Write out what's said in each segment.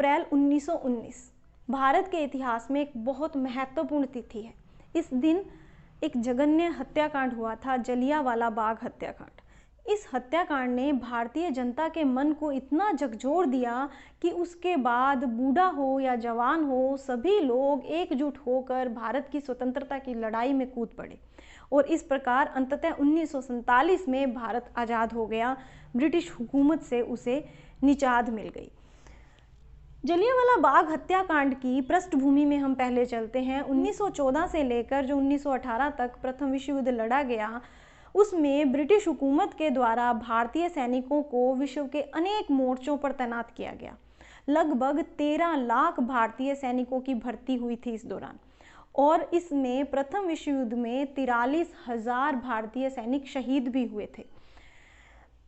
अप्रैल 1919 भारत के इतिहास में एक बहुत महत्वपूर्ण तिथि है। इस दिन एक जघन्य हत्याकांड हुआ था, जलियांवाला बाग हत्याकांड। इस हत्याकांड ने भारतीय जनता के मन को इतना झकझोर दिया कि उसके बाद बूढ़ा हो या जवान हो, सभी लोग एकजुट होकर भारत की स्वतंत्रता की लड़ाई में कूद पड़े और इस प्रकार अंततः 1947 में भारत आज़ाद हो गया। ब्रिटिश हुकूमत से उसे निजात मिल गई। जलियांवाला बाग हत्याकांड की पृष्ठभूमि में हम पहले चलते हैं। 1914 से लेकर जो 1918 तक प्रथम विश्व युद्ध लड़ा गया, उसमें ब्रिटिश हुकूमत के द्वारा भारतीय सैनिकों को विश्व के अनेक मोर्चों पर तैनात किया गया। लगभग 13 लाख भारतीय सैनिकों की भर्ती हुई थी इस दौरान और इसमें प्रथम विश्व युद्ध में 43,000 भारतीय सैनिक शहीद भी हुए थे।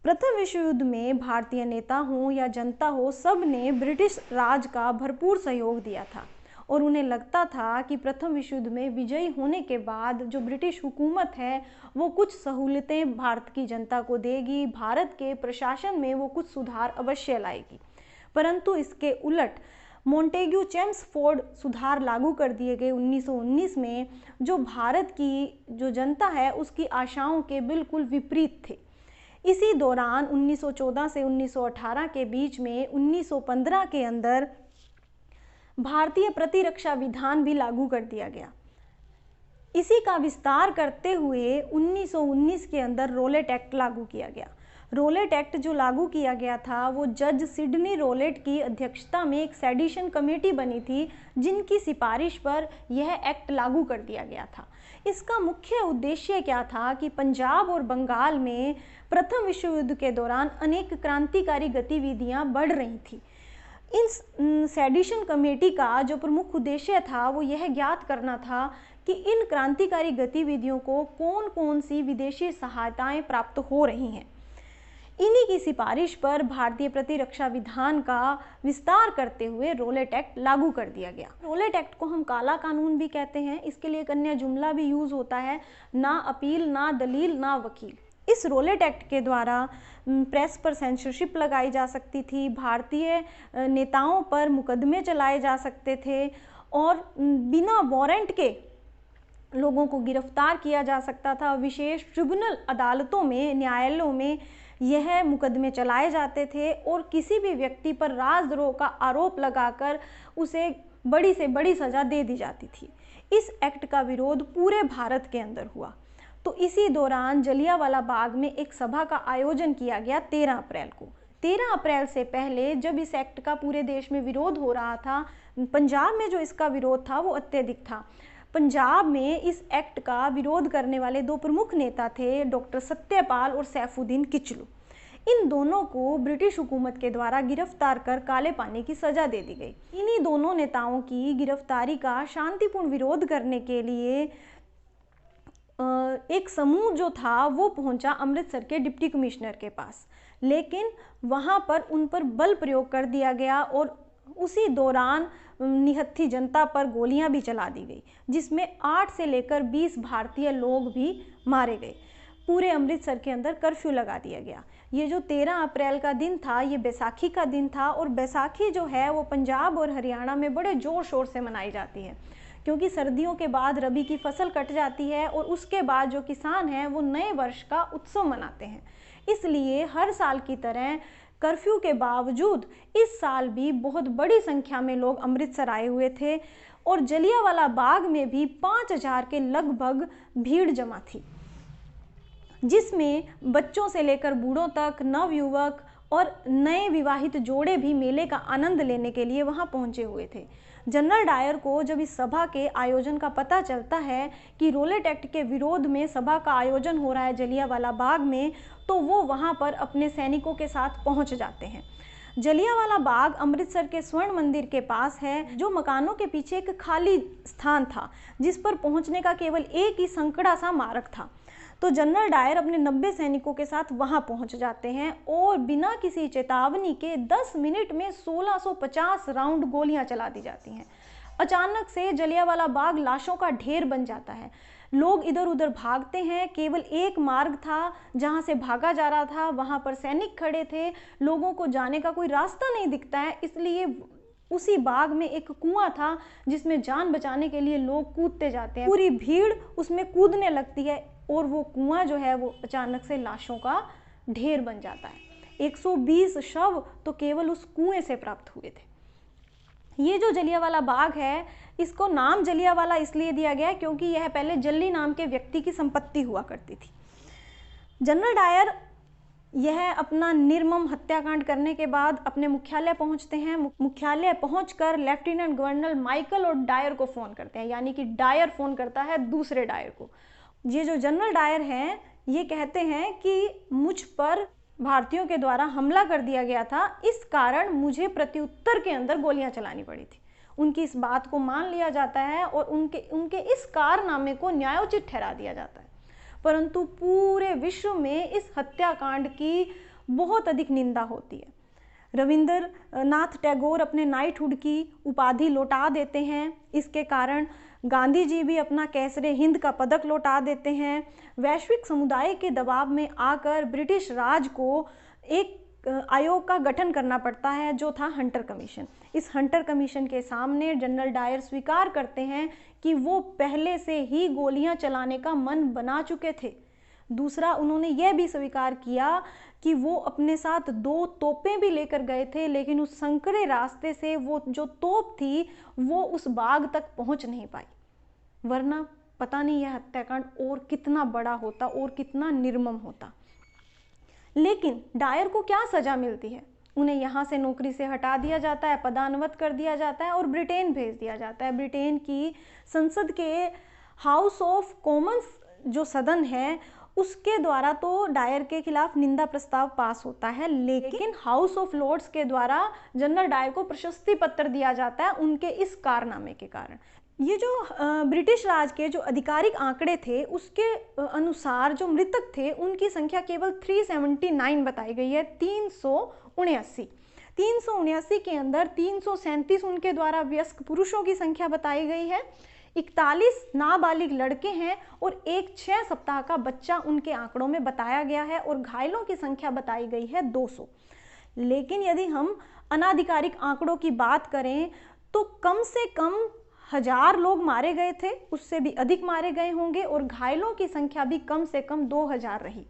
प्रथम विश्व युद्ध में भारतीय नेता हो या जनता हो, सब ने ब्रिटिश राज का भरपूर सहयोग दिया था और उन्हें लगता था कि प्रथम विश्व युद्ध में विजयी होने के बाद जो ब्रिटिश हुकूमत है वो कुछ सहूलतें भारत की जनता को देगी, भारत के प्रशासन में वो कुछ सुधार अवश्य लाएगी। परंतु इसके उलट मोंटेग्यू चेम्सफोर्ड सुधार लागू कर दिए गए 1919 में, जो भारत की जो जनता है उसकी आशाओं के बिल्कुल विपरीत थे। इसी दौरान 1914 से 1918 के बीच में 1915 के अंदर भारतीय प्रतिरक्षा विधान भी लागू कर दिया गया। इसी का विस्तार करते हुए 1919 के अंदर रोलेट एक्ट लागू किया गया। रोलेट एक्ट जो लागू किया गया था वो जज सिडनी रोलेट की अध्यक्षता में एक सेडिशन कमेटी बनी थी, जिनकी सिफारिश पर यह एक्ट लागू कर दिया गया था। इसका मुख्य उद्देश्य क्या था कि पंजाब और बंगाल में प्रथम विश्व युद्ध के दौरान अनेक क्रांतिकारी गतिविधियां बढ़ रही थी। इन सेडिशन कमेटी का जो प्रमुख उद्देश्य था वो यह ज्ञात करना था कि इन क्रांतिकारी गतिविधियों को कौन कौन सी विदेशी सहायताएं प्राप्त हो रही हैं। इन्हीं की सिफारिश पर भारतीय प्रतिरक्षा विधान का विस्तार करते हुए रोलेट एक्ट लागू कर दिया गया। रोलेट एक्ट को हम काला कानून भी कहते हैं। इसके लिए एक अन्य जुमला भी यूज होता है, ना अपील, ना दलील, ना वकील। इस रोलेट एक्ट के द्वारा प्रेस पर सेंसरशिप लगाई जा सकती थी, भारतीय नेताओं पर मुकदमे चलाए जा सकते थे और बिना वारंट के लोगों को गिरफ्तार किया जा सकता था। विशेष ट्रिब्यूनल अदालतों में, न्यायालयों में यह मुकदमे चलाए जाते थे और किसी भी व्यक्ति पर राजद्रोह का आरोप लगाकर उसे बड़ी से बड़ी सजा दे दी जाती थी। इस एक्ट का विरोध पूरे भारत के अंदर हुआ। तो इसी दौरान जलियांवाला बाग में एक सभा का आयोजन किया गया 13 अप्रैल को। 13 अप्रैल से पहले जब इस एक्ट का पूरे देश में विरोध हो रहा था, पंजाब में जो इसका विरोध था वो अत्यधिक था। पंजाब में इस एक्ट का विरोध करने वाले दो प्रमुख नेता थे, डॉक्टर सत्यपाल और सैफुद्दीन किचलू। इन दोनों को ब्रिटिश हुकूमत के द्वारा गिरफ्तार कर काले पानी की सजा दे दी गई। इन्हीं दोनों नेताओं की गिरफ्तारी का शांतिपूर्ण विरोध करने के लिए एक समूह जो था वो पहुंचा अमृतसर के डिप्टी कमिश्नर के पास, लेकिन वहां पर उन पर बल प्रयोग कर दिया गया और उसी दौरान निहत्थी जनता पर गोलियां भी चला दी गई, जिसमें 8 से लेकर 20 भारतीय लोग भी मारे गए। पूरे अमृतसर के अंदर कर्फ्यू लगा दिया गया। ये जो 13 अप्रैल का दिन था ये बैसाखी का दिन था और बैसाखी जो है वो पंजाब और हरियाणा में बड़े जोर शोर से मनाई जाती है, क्योंकि सर्दियों के बाद रबी की फसल कट जाती है और उसके बाद जो किसान हैं वो नए वर्ष का उत्सव मनाते हैं। इसलिए हर साल की तरह कर्फ्यू के बावजूद इस साल भी बहुत बड़ी संख्या में लोग अमृतसर आए हुए थे और जलियांवाला बाग में भी 5,000 के लगभग भीड़ जमा थी, जिसमें बच्चों से लेकर बूढ़ों तक, नवयुवक और नए विवाहित जोड़े भी मेले का आनंद लेने के लिए वहां पहुंचे हुए थे। जनरल डायर को जब इस सभा के आयोजन का पता चलता है कि रोलेट एक्ट के विरोध में सभा का आयोजन हो रहा है जलियांवाला बाग में, तो वो वहां पर अपने सैनिकों के साथ पहुंच जाते हैं। जलियांवाला बाग अमृतसर के स्वर्ण मंदिर के पास है, जो मकानों के पीछे एक खाली स्थान था जिस पर पहुंचने का केवल एक ही संकड़ा सा मार्ग था। तो जनरल डायर अपने 90 सैनिकों के साथ वहां पहुंच जाते हैं और बिना किसी चेतावनी के 10 मिनट में 1650 राउंड गोलियां चला दी जाती हैं। अचानक से जलियांवाला बाग लाशों का ढेर बन जाता है। लोग इधर उधर भागते हैं। केवल एक मार्ग था जहां से भागा जा रहा था, वहां पर सैनिक खड़े थे। लोगों को जाने का कोई रास्ता नहीं दिखता है, इसलिए उसी बाग में एक कुआं था जिसमें जान बचाने के लिए लोग कूदते जाते हैं, पूरी भीड़ उसमें कूदने लगती है और वो कुआं जो है वो अचानक से लाशों का ढेर बन जाता है। 120 शव तो केवल उस कुएं से प्राप्त हुए थे। ये जो जलियांवाला बाग है, इसको नाम जलियांवाला इसलिए दिया गया क्योंकि यह पहले जल्ली नाम के व्यक्ति की संपत्ति हुआ करती थी। जनरल डायर यह अपना निर्मम हत्याकांड करने के बाद अपने मुख्यालय पहुंचते हैं। मुख्यालय पहुंचकर लेफ्टिनेंट गवर्नर माइकल और डायर को फ़ोन करते हैं, यानी कि डायर फ़ोन करता है दूसरे डायर को। ये जो जनरल डायर हैं ये कहते हैं कि मुझ पर भारतीयों के द्वारा हमला कर दिया गया था, इस कारण मुझे प्रत्युत्तर के अंदर गोलियां चलानी पड़ी थी। उनकी इस बात को मान लिया जाता है और उनके इस कारनामे को न्यायोचित ठहरा दिया जाता है। परंतु पूरे विश्व में इस हत्याकांड की बहुत अधिक निंदा होती है। रविंद्रनाथ टैगोर अपने नाइटहुड की उपाधि लौटा देते हैं, इसके कारण गांधी जी भी अपना कैसरे हिंद का पदक लौटा देते हैं। वैश्विक समुदाय के दबाव में आकर ब्रिटिश राज को एक आयोग का गठन करना पड़ता है जो था हंटर कमीशन। इस हंटर कमीशन के सामने जनरल डायर स्वीकार करते हैं कि वो पहले से ही गोलियां चलाने का मन बना चुके थे। दूसरा, उन्होंने यह भी स्वीकार किया कि वो अपने साथ 2 तोपें भी लेकर गए थे, लेकिन उस संकरे रास्ते से वो जो तोप थी वो उस बाग तक पहुंच नहीं पाई, वरना पता नहीं यह हत्याकांड और कितना बड़ा होता और कितना निर्मम होता। लेकिन डायर को क्या सजा मिलती है? उन्हें यहाँ से नौकरी से हटा दिया जाता है, पदान्वत कर दिया जाता है और ब्रिटेन भेज दिया जाता है। ब्रिटेन की संसद के हाउस ऑफ कॉमन्स जो सदन है उसके द्वारा तो डायर के खिलाफ निंदा प्रस्ताव पास होता है, लेकिन हाउस ऑफ लॉर्ड्स के द्वारा जनरल डायर को प्रशस्ति पत्र दिया जाता है उनके इस कारनामे के कारण। ये जो ब्रिटिश राज के जो आधिकारिक आंकड़े थे उसके अनुसार जो मृतक थे उनकी संख्या केवल 379 बताई गई है। 379 के अंदर 337 उनके द्वारा वयस्क पुरुषों की संख्या बताई गई है, 41 नाबालिग लड़के हैं और एक 6 सप्ताह का बच्चा उनके आंकड़ों में बताया गया है और घायलों की संख्या बताई गई है 200। लेकिन यदि हम अनाधिकारिक आंकड़ों की बात करें तो कम से कम 1000 लोग मारे गए थे, उससे भी अधिक मारे गए होंगे और घायलों की संख्या भी कम से कम 2000 रही।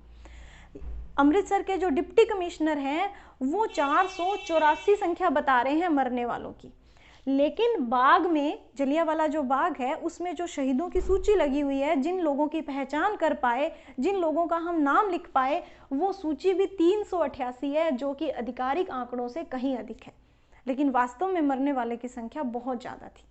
अमृतसर के जो डिप्टी कमिश्नर हैं वो 484 संख्या बता रहे हैं मरने वालों की। लेकिन बाग में, जलियांवाला जो बाग है उसमें जो शहीदों की सूची लगी हुई है, जिन लोगों की पहचान कर पाए, जिन लोगों का हम नाम लिख पाए, वो सूची भी 388 है, जो कि आधिकारिक आंकड़ों से कहीं अधिक है। लेकिन वास्तव में मरने वाले की संख्या बहुत ज़्यादा थी।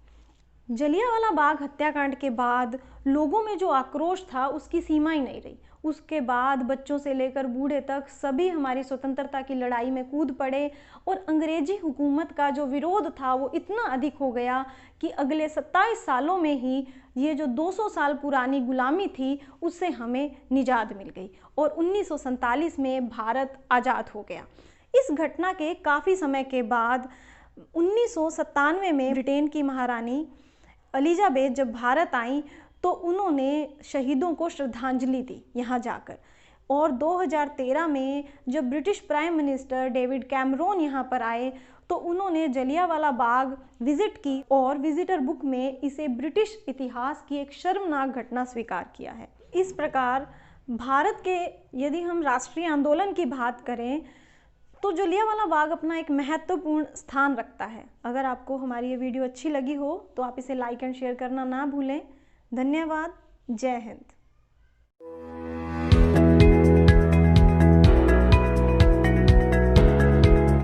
जलियांवाला बाग हत्याकांड के बाद लोगों में जो आक्रोश था उसकी सीमा ही नहीं रही। उसके बाद बच्चों से लेकर बूढ़े तक सभी हमारी स्वतंत्रता की लड़ाई में कूद पड़े और अंग्रेजी हुकूमत का जो विरोध था वो इतना अधिक हो गया कि अगले 27 सालों में ही ये जो 200 साल पुरानी गुलामी थी उससे हमें निजात मिल गई और 1947 में भारत आज़ाद हो गया। इस घटना के काफ़ी समय के बाद 1997 में ब्रिटेन की महारानी एलिजाबेथ जब भारत आई तो उन्होंने शहीदों को श्रद्धांजलि दी यहाँ जाकर। और 2013 में जब British prime minister David Cameron यहाँ पर आए तो उन्होंने जलियांवाला बाग विजिट की और विजिटर बुक में इसे ब्रिटिश इतिहास की एक शर्मनाक घटना स्वीकार किया है। इस प्रकार भारत के यदि हम राष्ट्रीय आंदोलन की बात करें तो जलियांवाला बाग अपना एक महत्वपूर्ण स्थान रखता है। अगर आपको हमारी ये वीडियो अच्छी लगी हो तो आप इसे लाइक एंड शेयर करना ना भूलें। धन्यवाद। जय हिंद।